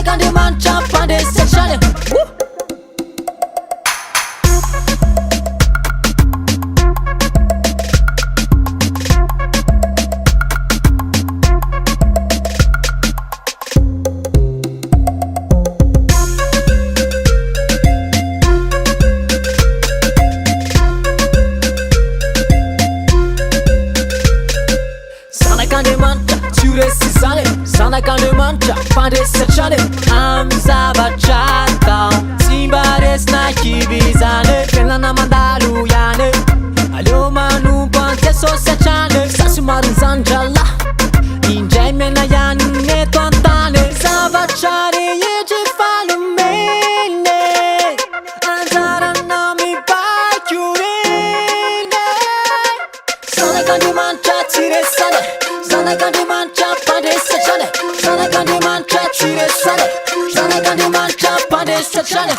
Sana kandi mancha pande sechane. Sana kandi mancha chure sisane. Sana kandi mancha pande sechane. Amzava chata Simbares na kibizane. Kela na mandalu yane. Alo manu pante so sechane. Sasumarun zanjala Injay mena yani ne tuantane. Zavachare yeje falu mene. Anjara na mi bakyurene. Sana kandi mancha chure sane. Sana kandi mancha pande sechane. Sana kandi mancha chure sane. Sana kandi mancha pande sechane.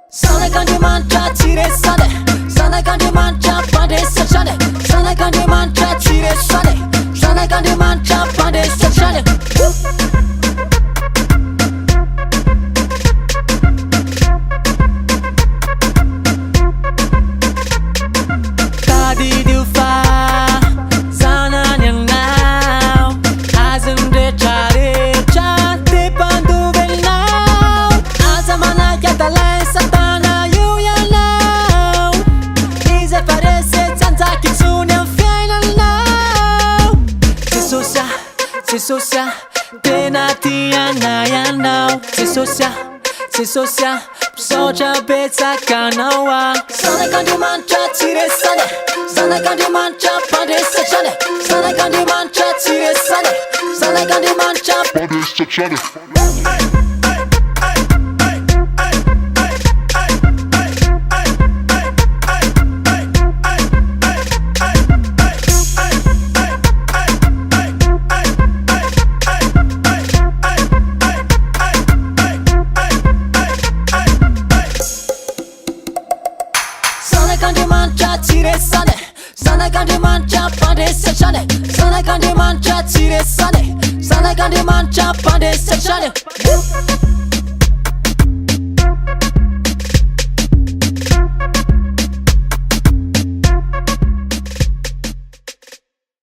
Sana kandi mancha chure sane. Sana kandi mancha pande sechane. Sana kandi mancha chure sane. Sana kandi mancha pande sechane. Tadi dufa sana yang now. Azam de chare chate pandu belnao. Azamana yatala satana you ya now. Ize parece tanta kitsune final now. Sisosia tenatia na ya now. Sisosia soja beta kanawa. Sana kandi mancha chure sane. Sana kandi mancha pande sechane. Sana kandi mancha chure sane. Sana kandi mancha pande sechane. Sana kandi mancha chure sane. Sana kandi mancha pande sechane. Sana kandi mancha chure sane. Sana kandi mancha pande sechane.